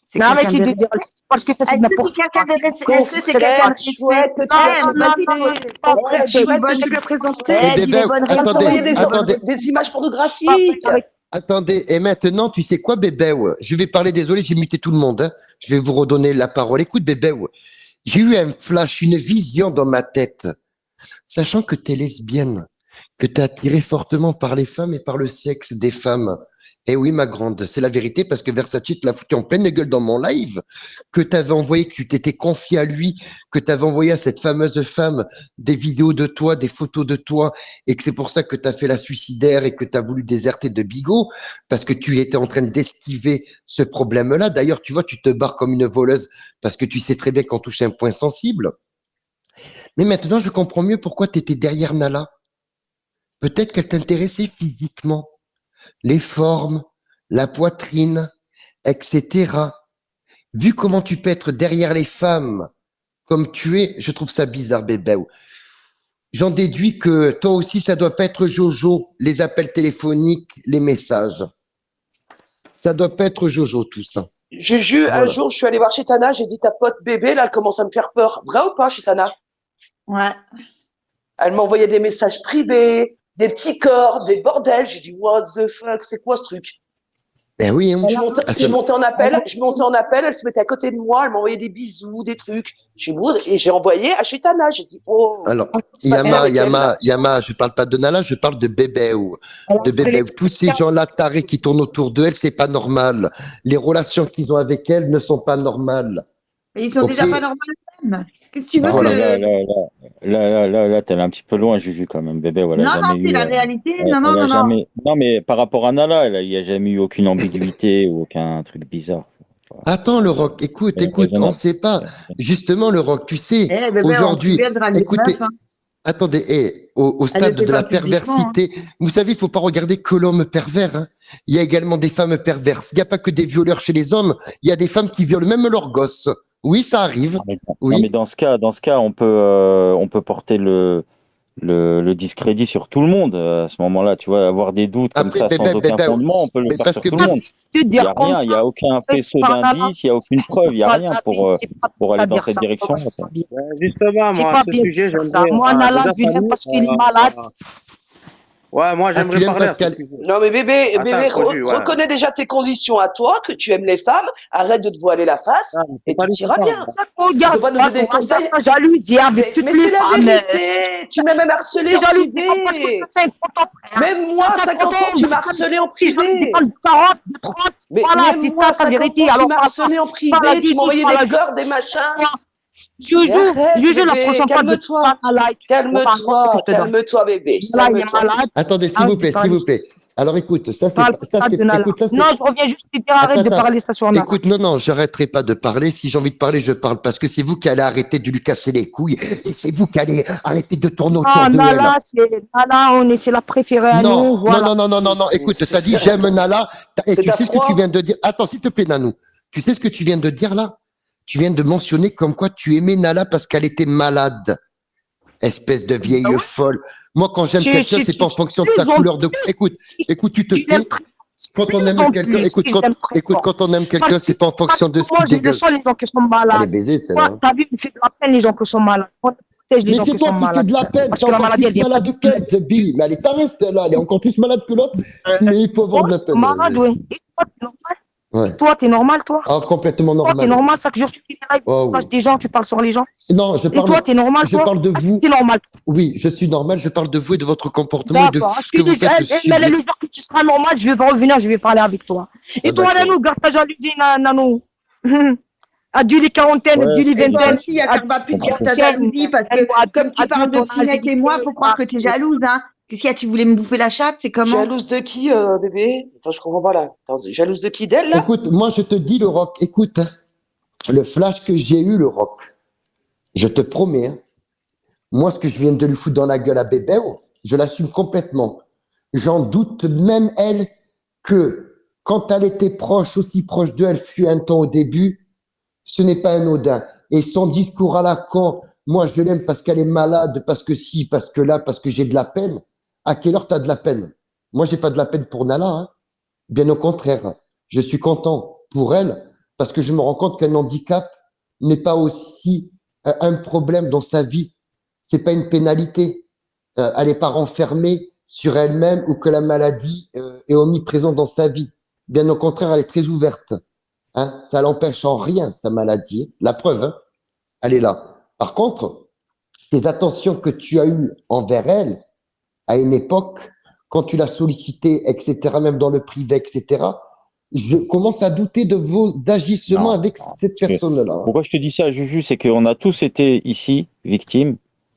C'est non, mais quelqu'un qui de dit dire parce que ça, c'est Est-ce que c'est n'importe quelqu'un quoi. de respect? Est-ce que c'est quelqu'un de Frère, chouette que respect? tu l'as Non, non, présenté. pas Ouais, vrai. Frère, dis chouette que bonne- tu l'as présenté. Eh dis bébé, les bonnes En train de raisons. s'envoyer attendez, des images Pas pornographiques. avec attendez. Et maintenant, tu sais quoi, bébé? Je vais parler, désolé, j'ai muté tout le monde. Hein. Je vais vous redonner la parole. Écoute, bébé, j'ai eu un flash, une vision dans ma tête. Sachant que tu es lesbienne, que tu es attirée fortement par les femmes et par le sexe des femmes. Eh oui, ma grande, c'est la vérité parce que Versace te l'a foutu en pleine gueule dans mon live, que tu avais envoyé, que tu t'étais confié à lui, que tu avais envoyé à cette fameuse femme des vidéos de toi, des photos de toi, et que c'est pour ça que tu as fait la suicidaire et que tu as voulu déserter de Bigot, parce que tu étais en train d'esquiver ce problème-là. D'ailleurs, tu vois, tu te barres comme une voleuse parce que tu sais très bien qu'on touche un point sensible. Mais maintenant, je comprends mieux pourquoi tu étais derrière Nala. Peut-être qu'elle t'intéressait physiquement. Les formes, la poitrine, etc. Vu comment tu peux être derrière les femmes comme tu es, je trouve ça bizarre, bébé. J'en déduis que toi aussi, ça doit pas être Jojo, les appels téléphoniques, les messages. Ça doit pas être Jojo, tout ça. Juju, un Voilà. jour, je suis allé voir Chitana, j'ai dit ta pote bébé, là, elle commence à me faire peur. Vrai ou pas, Chitana? Ouais. Elle m'a envoyé des messages privés, des petits corps, des bordels. J'ai dit, what the fuck, c'est quoi ce truc? Ben oui, hein. Je montais en appel, elle se mettait à côté de moi, elle m'envoyait des bisous, des trucs. Et j'ai envoyé à Chitana, j'ai dit, oh, Alors, c'est pas ça avec elle, là. Yama, je parle pas de Nala, je parle de bébé. De bébé. Tous ces gens-là tarés qui tournent autour d'elle, c'est pas normal. Les relations qu'ils ont avec elle ne sont pas normales. Mais ils sont Ok. déjà pas normaux eux-mêmes. Qu'est-ce que tu veux Voilà. que... T'es allé un petit peu loin, Juju, quand même, bébé. Voilà, Non, non, jamais c'est eu, la réalité. elle- Non, non, elle a non, non. jamais... Non, mais par rapport à Nala, il n'y a jamais eu aucune ambiguïté ou aucun truc bizarre. Attends, le rock, écoute, C'est on raisonnable. sait pas. Justement, le rock, tu sais, Eh, bébé, aujourd'hui, tu viens de rallier écoutez, meuf, hein. attendez, au Elle le stade fait de pas la publiquement, perversité, vous savez, il faut pas regarder que l'homme pervers, hein. Il y a également des femmes perverses. Il n'y a pas que des violeurs chez les hommes, il y a des femmes qui violent même leurs gosses. Oui, ça arrive. Non, mais Oui. dans ce cas, on peut porter le discrédit sur tout le monde à ce moment-là. Tu vois, avoir des doutes comme Après, ça sans aucun fondement, on peut le mais faire parce sur que tout le monde. Tu Il n'y dire a comme rien, ça, il n'y a aucun faisceau pas d'indice, il n'y a aucune preuve, il n'y a rien pour aller dans cette direction. Justement, c'est moi, pas à ce bien sujet, comme ça. j'aimerais. Moi, Nala, déjà, je l'aime Fanny, parce qu'il est malade. ouais, moi, tu j'aimerais l'aimes parler à parce qu'elle- ce sujet. Non, mais bébé, Attends, bébé, produit, ouais. reconnais déjà tes conditions à toi, que tu aimes les femmes, arrête de te voiler la face, Ah, mais c'est et pas tout les ira femmes. bien. Ça, regarde, Tu peux pas nous donner des conseils. la jalousie avec toutes Mais les c'est la femmes. vérité, tu m'as même harcelé Les en jalousies, privé. 50 ans, frère. Même moi, 50 ans, tu m'as harcelé en Si j'en ai privé. des femmes de 40, de 30, Mais voilà, même c'est moi, ça, la 50 vérité. ans, tu Alors, m'as harcelé en privé, vas-y, tu m'envoyais dis-moi des la corps, des machins. Juju, Mais arrête, Juju, la bébé, prochaine fois de calme-toi. pas la like. Calme-toi, bébé, Là, il est calme-toi. malade. Attendez, s'il Ah, vous plaît, c'est s'il pas vous plaît. Alors écoute, ça c'est, Parle ça pas c'est, de Nala. écoute, ça c'est. Non, je reviens juste te dire, arrête de Attends, parler ça sur Nala. Écoute, non, j'arrêterai pas de parler. Si j'ai envie de parler, je parle parce que c'est vous qui allez arrêter de lui casser les couilles et c'est vous qui allez arrêter de tourner autour Ah, de Nala, c'est la préférée à elle. Non, nous, voilà. non. Écoute, t'as dit j'aime Nala. Et C'est tu ta sais ce que proie. tu viens de dire. Attends, s'il te plaît, Nanou. Tu sais ce que tu viens de dire là? Tu viens de mentionner comme quoi tu aimais Nala parce qu'elle était malade. Espèce de vieille Ah ouais. folle. Moi, quand j'aime C'est- quelqu'un, c'est- c'est pas en fonction de ils sa ont couleur de. Écoute, tu te Tu tais. l'aimes très- Quand on ils aime ont quelqu'un, plus, écoute, ils l'aiment très fort. quand on aime quelqu'un, Parce c'est pas en fonction de ce moi, qu'il je dégage. défends les gens qui sont Elle est malades. baisée, Toi, celle-là. ta vie me fait de la peine, les gens qui sont malades. On protège les Mais gens c'est qui toi sont qui fais malades. de la peine. Parce T'es que la encore maladie, plus elle vient pas malade de qu'elle, Zebi. Mais elle est tarée, celle-là. Elle est encore plus malade que l'autre. Mais il faut avoir de la Moi, peine. malade, oui. Et toi, t'es normal? Ouais. Et toi, t'es normal, toi? Ah, complètement Toi, t'es normal. normal, chaque jour, tu fais des lives, Oh, tu passes oui. des gens, tu parles sur les gens. Non, je Et toi, parle, t'es normal, je toi? parle de vous. T'es normal. Oui, je suis normal. Je parle de vous et de votre comportement et de D'accord. ce que vous faites Mais le sublime. jour que tu seras normal, je vais revenir, je vais parler avec toi. Et Ah, toi, d'accord. Nanou, garde ta jalousie, Nanou. Adieu les quarantaines, Ouais. adieu les Et toi vingtaines. aussi, Yakar, va plus dire ta jalousie parce que comme tu parles de Pinette et moi, faut croire que tu es jalouse, hein. Qu'est-ce qu'il y a, tu voulais me bouffer la chatte, c'est comment? Jalouse de qui, bébé? Attends, je comprends pas là. Attends, jalouse de qui? D'elle, là? Écoute, moi, je te dis, le rock, écoute, hein, le flash que j'ai eu, le rock, je te promets, hein, moi, ce que je viens de lui foutre dans la gueule à bébé, je l'assume complètement. J'en doute même, elle, que quand elle était proche, aussi proche d'eux, elle fut un temps au début, ce n'est pas anodin. Et son discours à la con moi je l'aime parce qu'elle est malade, parce que si, parce que là, parce que j'ai de la peine. À quelle heure tu as de la peine? Moi, j'ai pas de la peine pour Nala, hein. Bien au contraire, je suis content pour elle parce que je me rends compte qu'un handicap n'est pas aussi un problème dans sa vie. C'est pas une pénalité. Elle n'est pas renfermée sur elle-même ou que la maladie est omniprésente dans sa vie. Bien au contraire, elle est très ouverte. Hein. Ça l'empêche en rien, sa maladie. La preuve, hein, elle est là. Par contre, les attentions que tu as eues envers elle à une époque, quand tu l'as sollicité, etc., même dans le privé, etc., je commence à douter de vos agissements Non, avec non. cette personne-là. Hein. Pourquoi je te dis ça, Juju, c'est qu'on a tous été ici victimes,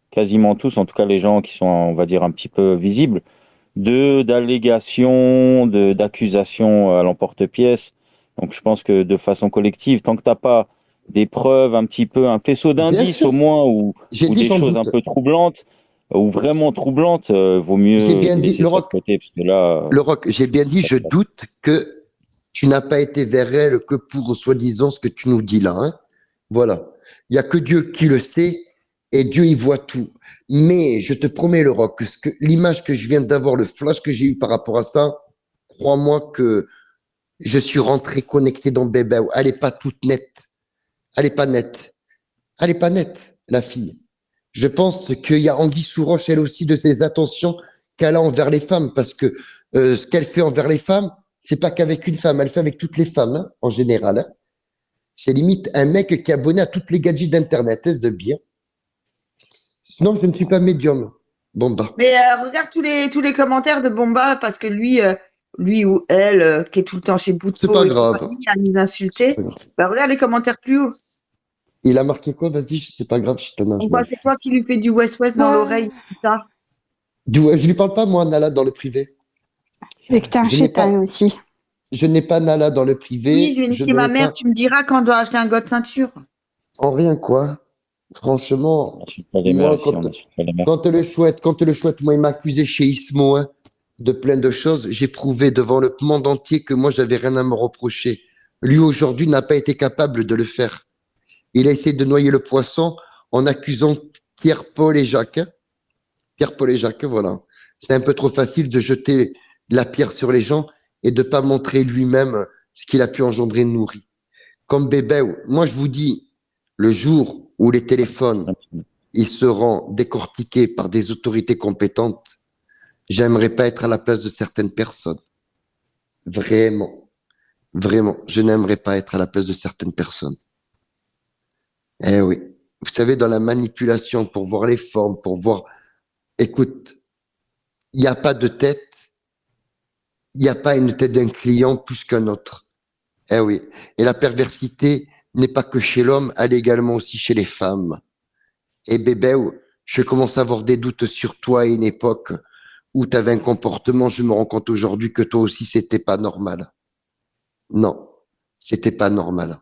quasiment tous, en tout cas les gens qui sont, on va dire, un petit peu visibles, d'allégations, d'accusations à l'emporte-pièce. Donc je pense que de façon collective, tant que t'as pas des preuves, un petit peu, un faisceau Bien d'indices sûr, au moins, j'ai ou dit des j'en choses un doute. peu troublantes, ou vraiment troublantes, vaut J'ai mieux bien dit, laisser ça de côté, parce que là, Le Roc, j'ai bien dit, je doute que tu n'as pas été vers elle que pour soi-disant ce que tu nous dis là. Hein. Voilà. Il n'y a que Dieu qui le sait et Dieu y voit tout. Mais je te promets, le Roc, l'image que je viens d'avoir, le flash que j'ai eu par rapport à ça, crois-moi que je suis rentré connecté dans Bébé. Elle n'est pas toute nette. Elle n'est pas nette. Elle n'est pas nette, la fille. Je pense qu'il y a Anguille sous roche, elle aussi, de ses attentions qu'elle a envers les femmes, parce que ce qu'elle fait envers les femmes, c'est pas qu'avec une femme, elle fait avec toutes les femmes, hein, en général. Hein. C'est limite un mec qui est abonné à toutes les gadgets d'Internet, est-ce bien? Sinon, je ne suis pas médium. Bon, bah. Mais regarde tous les commentaires de Bomba parce que lui ou elle, qui est tout le temps chez C'est Bouteau pas et grave. compagnie, à nous C'est insulter. pas grave. Bah, regarde les commentaires plus haut. Il a marqué quoi? Vas-y, c'est pas grave, je t'en je Bomba, m'en c'est fous. toi qui lui fais du West-West dans l'oreille. Putain. Je lui parle pas, moi, Nala, dans le privé. Et que t'es un Je n'ai chétan pas, aussi. je n'ai pas Nala dans le Oui, privé. je vais Je niquer ne ma l'ai mère. pas Tu me diras quand je dois acheter un gars de ceinture. en rien, quoi. Franchement, on n'insulte pas les mères moi, ici, on n'insulte pas les mères. quand le chouette, moi, il m'a accusé chez Ismo, hein, de plein de choses. J'ai prouvé devant le monde entier que moi, j'avais rien à me reprocher. Lui, aujourd'hui, n'a pas été capable de le faire. Il a essayé de noyer le poisson en accusant Pierre, Paul et Jacques. Hein. Pierre, Paul et Jacques, voilà. C'est un peu trop facile de jeter la pierre sur les gens et de pas montrer lui-même ce qu'il a pu engendrer nourri. Comme bébé, moi, je vous dis, le jour où les téléphones ils seront décortiqués par des autorités compétentes, j'aimerais pas être à la place de certaines personnes. Vraiment, vraiment, je n'aimerais pas être à la place de certaines personnes. Eh oui, vous savez, dans la manipulation, pour voir les formes, pour voir, écoute, il n'y a pas de tête, il n'y a pas une tête d'un client plus qu'un autre. Eh oui, et la perversité n'est pas que chez l'homme, elle est également aussi chez les femmes. Et bébé, je commence à avoir des doutes sur toi à une époque où tu avais un comportement, je me rends compte aujourd'hui que toi aussi, c'était pas normal. Non, c'était pas normal.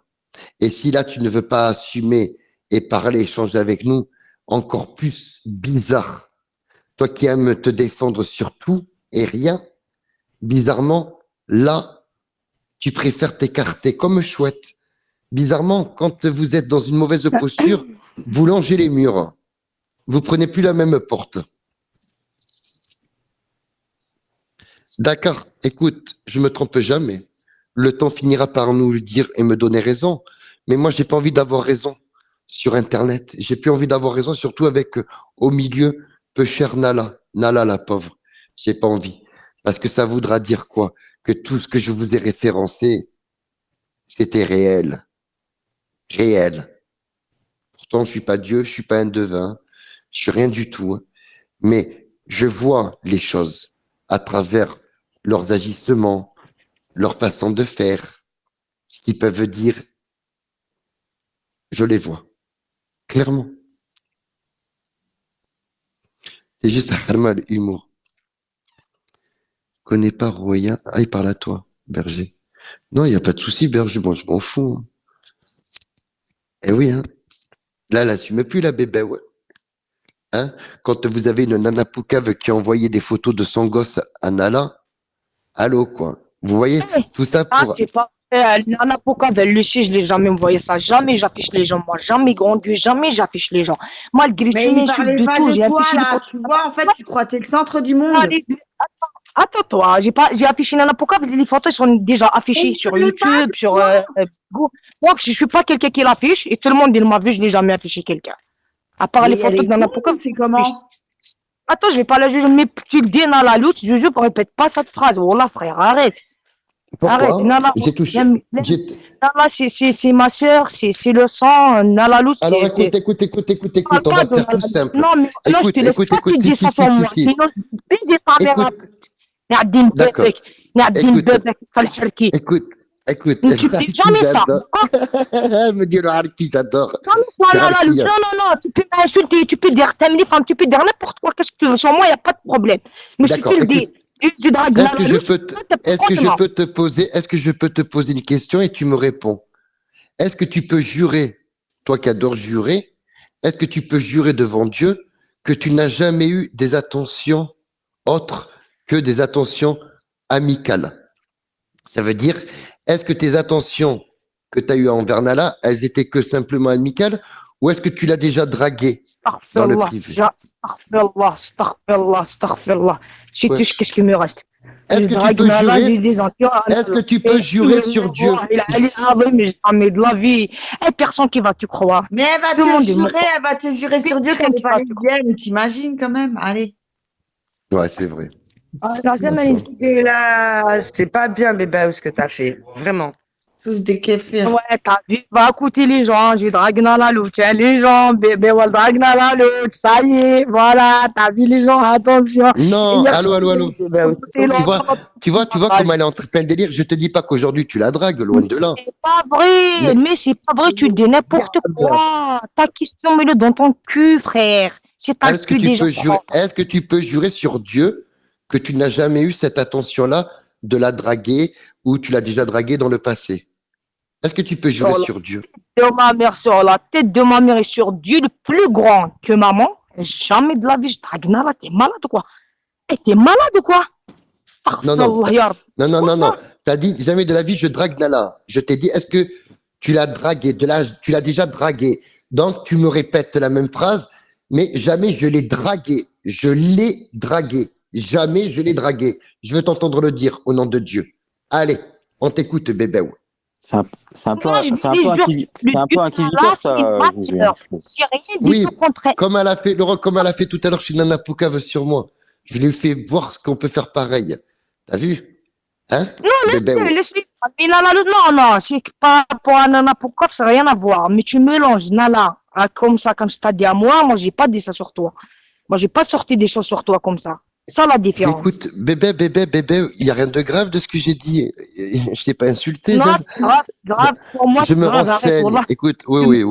Et si là, tu ne veux pas assumer et parler, échanger avec nous, encore plus bizarre. Toi qui aimes te défendre sur tout et rien, bizarrement, là, tu préfères t'écarter comme chouette. Bizarrement, quand vous êtes dans une mauvaise posture, vous longez les murs. Vous prenez plus la même porte. D'accord, écoute, je me trompe jamais. Le temps finira par nous le dire et me donner raison. Mais moi, j'ai pas envie d'avoir raison sur Internet. J'ai plus envie d'avoir raison, surtout avec au milieu peu cher Nala. Nala, la pauvre. J'ai pas envie. Parce que ça voudra dire quoi? Que tout ce que je vous ai référencé, c'était réel. Réel. Pourtant, je suis pas Dieu, je suis pas un devin, je suis rien du tout. Hein. Mais je vois les choses à travers leurs agissements, leur façon de faire, ce qu'ils peuvent dire. Je les vois. Clairement. C'est juste un l'humour. Connais pas Roya. Ah, il parle à toi, Berger. Non, il n'y a pas de souci, Berger. Moi, je m'en fous. Hein. Eh oui, hein. Là, elle assume plus la bébé, ouais. Hein? Quand vous avez une nana poucave qui a envoyé des photos de son gosse à Nala, allô, quoi. Vous voyez, tout ça Ah, pour... c'est pas Nana, pourquoi vers le je l'ai jamais envoyé ça. Jamais j'affiche les gens, moi. Jamais grandi, jamais j'affiche les gens. Malgré Mais tu il m'insultes parlait de pas tout, de j'ai toi, affiché les là. photos. Tu vois, en fait, tu crois que t'es le centre du monde. Allez, attends, toi, j'ai affiché Nana, pourquoi les photos sont déjà Mais affichées il sur parlait pas YouTube, de sur toi. Google. Moi, je suis pas quelqu'un qui l'affiche et tout le monde il m'a vu, je n'ai jamais affiché quelqu'un. À part les Mais elle photos est de Nana, con, pourquoi c'est comment? Attends, je vais pas la juger, mais tu le dis Nana Louch, je ne répète pas cette phrase. Wallah, frère, arrête. Arrête, Pourquoi? Nala, J'ai touché. Nala, c'est ma soeur, c'est le sang, Nala Louch, Alors c'est. écoute, on va faire tout simple. Non, mais là, je te laisse pas te dire ça pour moi. Sinon, j'ai pas les rap. Na'adine D'accord. bebek, Na'adine Écoute. bebek, Salherki. Écoute. Mais tu fais jamais ça. Elle me dit le harki, j'adore. Jamais ça, Nala Louch. Non, tu peux m'insulter, tu peux dire t'aimes les femmes, tu peux dire n'importe quoi, qu'est-ce que tu veux. Sur moi, il n'y a pas de problème. Mais si D'accord, tu le dis, tu dragues Est-ce que Nala je Louch, peux est-ce que je peux te poser une question et tu me réponds? Est-ce que tu peux jurer, toi qui adores jurer, est-ce que tu peux jurer devant Dieu que tu n'as jamais eu des attentions autres que des attentions amicales? Ça veut dire, est-ce que tes attentions que tu as eues envers Nala, elles étaient que simplement amicales ou est-ce que tu l'as déjà draguée dans le privé? Astaghfirullah. Je Ouais. touche, qu'est-ce qu'il me reste? Est-ce que tu peux jurer sur Dieu? Mais jamais de la vie. Et personne qui va te croire. Mais elle va te jurer sur Dieu qu'elle n'est pas lesbienne, t'imagines quand même. Allez. Ouais, c'est vrai. Et là, c'est pas bien, bébé, ce que t'as fait. Vraiment. Tous des kéfirs. Ouais, t'as vu, va écouter les gens, j'ai dragué dans la louche, hein, les gens, bébé, on drague dans la louche, ça y est, voilà, t'as vu les gens, attention. Non, allô. Tu vois comment elle est en plein délire. Je te dis pas qu'aujourd'hui tu la dragues, loin de là. C'est pas vrai, mais c'est pas vrai, tu dis n'importe quoi. Ta question, mets-le dans ton cul, frère. C'est ta cul déjà. Est-ce que tu peux jurer sur Dieu que tu n'as jamais eu cette attention-là de la draguer ou tu l'as déjà draguée dans le passé? Est-ce que tu peux jurer sur Dieu? De ma mère, sur la tête de ma mère et sur Dieu, le plus grand que maman, jamais de la vie, je drague Nala, t'es malade ou quoi? T'es malade ou quoi? Non. T'as dit jamais de la vie, je drague Nala. Je t'ai dit, est-ce que tu l'as dragué, tu l'as déjà dragué? Donc, tu me répètes la même phrase, mais jamais je l'ai dragué. Je l'ai dragué. Jamais je l'ai dragué. Je veux t'entendre le dire au nom de Dieu. Allez, on t'écoute, bébé. C'est un peu inquisiteur, ça. Oui, comme elle a fait tout à l'heure chez Nana Poucave sur moi. Je lui ai fait voir ce qu'on peut faire pareil. T'as vu? Hein? Non, non, c'est pas pour Nana Poucave, ça n'a rien à voir. Mais tu mélanges Nala comme ça, comme t'as dit à moi j'ai pas dit ça sur toi. Moi, j'ai pas sorti des choses sur toi comme ça. Ça, la différence. Écoute, bébé, il n'y a rien de grave de ce que j'ai dit. Je t'ai pas insulté. Non, grave, pour moi, je me renseigne. Écoute, oui.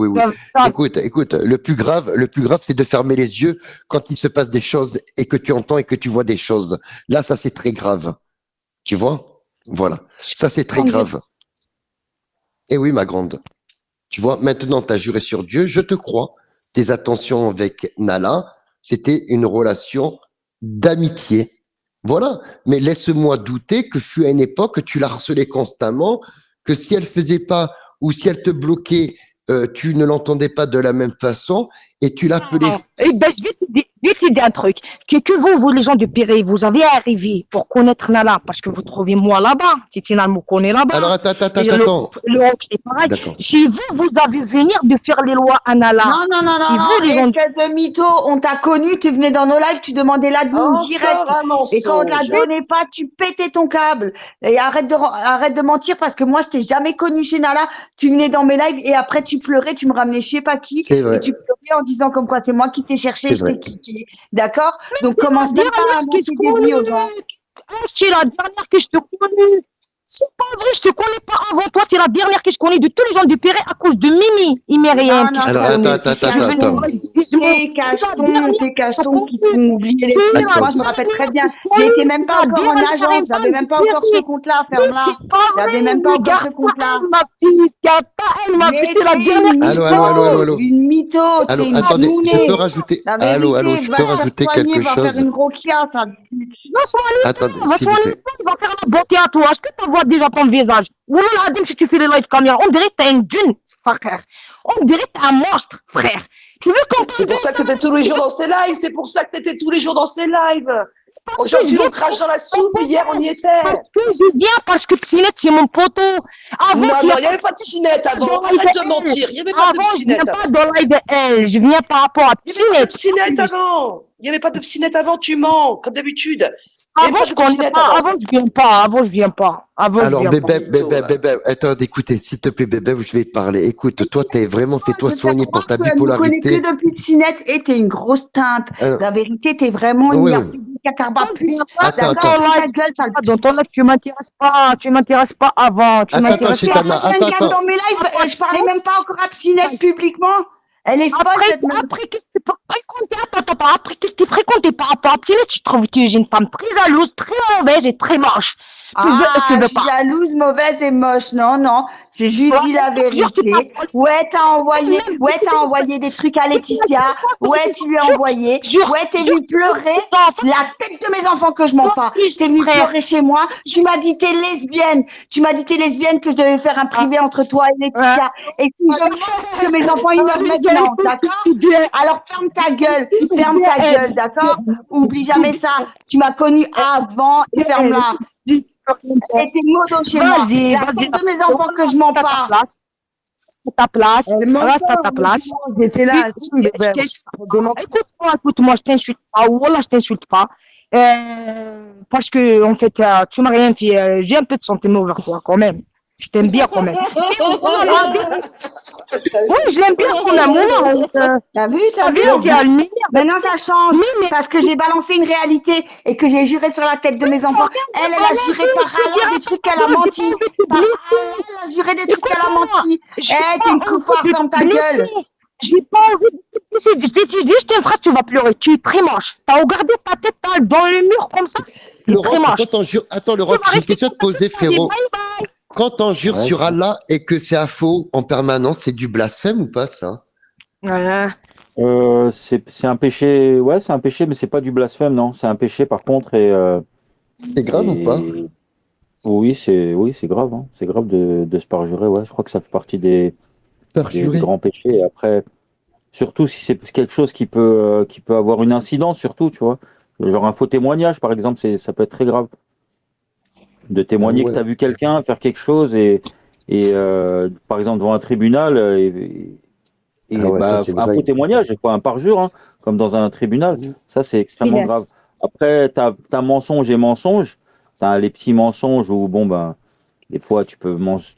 Écoute, le plus grave, c'est de fermer les yeux quand il se passe des choses et que tu entends et que tu vois des choses. Là, ça, c'est très grave. Tu vois? Voilà. Ça, c'est très grave. Et oui, ma grande. Tu vois, maintenant, tu as juré sur Dieu, je te crois. Tes attentions avec Nala, c'était une relation d'amitié. Voilà. Mais laisse-moi douter que fut à une époque, tu la harcelais constamment, que si elle faisait pas ou si elle te bloquait, tu ne l'entendais pas de la même façon et tu l'appelais. Je vais te dire un truc. Que vous, les gens de Pirée, vous avez arrivé pour connaître Nala parce que vous trouvez moi là-bas. Titina me connaît là-bas. Alors, attends. C'est pareil. Si vous avez venir de faire les lois à Nala. Non. Espèce de mytho, on t'a connu, tu venais dans nos lives, tu demandais l'admin direct. Et quand on ne la donnait pas, tu pétais ton câble. Et arrête de mentir parce que moi, je t'ai jamais connu chez Nala. Tu venais dans mes lives et après, tu pleurais, tu me ramenais je sais pas qui. Et tu pleurais en disant comme quoi c'est moi qui t'ai cherché, je t'ai cliqué. D'accord? Donc, commence même pas à monter des vies aux gens. C'est la dernière que je te connais. C'est pas vrai, je te connais pas avant toi. C'est la dernière que je connais de tous les gens du Perret à cause de Mimi Imérienne. Alors, attends. Tes cachetons qui t'ont oublié les trucs. Moi, je me rappelle très bien. J'étais même pas encore en agence. J'avais même pas encore ce compte-là. Ferme-la. J'avais même pas encore ce compte-là. Ma petite, elle m'a fait la dernière. Allô. Une mytho. Allô, attendez, je peux rajouter. Allô, je peux rajouter quelque chose. Va faire une grosse chiasse. Non, attendez, s'il vous plaît. Il va faire la beauté à toi. Est-ce que tu vois déjà ton visage. Wallah al-Azim, si tu fais les live caméra, on dirait que t'es un djinn, frère. On dirait que t'es un monstre, frère. Tu veux qu'on C'est pour ça que t'étais tous les jours dans ces lives. C'est pour ça que t'étais tous les jours dans ces lives. Aujourd'hui, on crache dans la soupe. Hier, on y était. Parce que je viens, parce que Psinette, c'est mon poteau. Non, il n'y avait pas de Psinette avant. Arrête de mentir. Il n'y avait pas de Psinette. Je viens pas dans live elle. Je viens par rapport à Psinette. Il n'y avait pas de Psinette avant. Il n'y avait pas de Psinette avant. Tu mens, comme d'habitude. Avant, je connais pas. Avant, je viens pas. Avant, je viens pas. Alors, bébé, attends, écoutez, s'il te plaît, bébé, je vais te parler. Écoute, toi, t'es vraiment fait-toi soigner pour ta bipolarité. Tu ne connais que depuis Psinette et t'es une grosse teinte. La vérité, t'es vraiment une cacarba pure. Attends. Dans ton live, tu m'intéresses pas. Tu m'intéresses pas avant. Attends, Chitana, attends. Dans mes lives, je parlais même pas encore à Psinette publiquement. Elle est folle, cette meuf. Après que tu fréquentais par rapport à Psinette, tu trouves que j'ai une femme très jalouse, très mauvaise et très moche. Tu veux pas. Jalouse, mauvaise et moche. Non. J'ai juste dit la vérité. Ouais, t'as envoyé des trucs à Laetitia. Ouais, tu lui as envoyé. Ouais, t'es venu pleurer. La tête de mes enfants que je mens pas. T'es venu pleurer chez moi. Tu m'as dit t'es lesbienne. Que je devais faire un privé entre toi et Laetitia. Et si je mens que mes enfants ils meurent maintenant, d'accord? Alors ferme ta gueule, d'accord? Oublie jamais ça. Tu m'as connu avant et ferme-la. C'était modo chez moi. La tête de mes enfants que je mens pas. Ta place. Reste à ta place. J'étais là. Écoute-moi, je t'insulte pas. Wallah, je t'insulte pas. Parce que, en fait, tu m'as rien fait. J'ai un peu de sentiment vers toi, quand même. Je t'aime bien, quand même. Oui, je l'aime bien, quand même. T'as vu. Maintenant, ça change. Parce que j'ai balancé une réalité et que j'ai juré sur la tête de mes enfants. Elle a juré par Allah des trucs qu'elle a menti. Par Allah, elle a juré des trucs qu'elle a menti. T'es une couffard, ferme ta gueule. J'ai pas envie de te pousser. Je t'ai dit, je te phrase, tu vas pleurer. Tu es très moche. T'as regardé ta tête dans le mur comme ça. Attends, Laurent, j'ai une question à te poser, frérot. Quand on jure sur Allah et que c'est à faux en permanence, c'est du blasphème ou pas, ça? C'est un péché, c'est un péché, mais c'est pas du blasphème, non. C'est un péché, par contre, c'est grave ou pas? Oui, c'est grave, hein. C'est grave de se parjurer, Je crois que ça fait partie des grands péchés. Et après, surtout si c'est quelque chose qui peut avoir une incidence, surtout, tu vois. Genre un faux témoignage, par exemple, ça peut être très grave. De témoigner que tu as vu quelqu'un faire quelque chose et par exemple devant un tribunal un faux témoignage, un parjure, hein, comme dans un tribunal, ça c'est extrêmement grave. Après, tu as mensonge et mensonge, tu as les petits mensonges où des fois tu peux mentir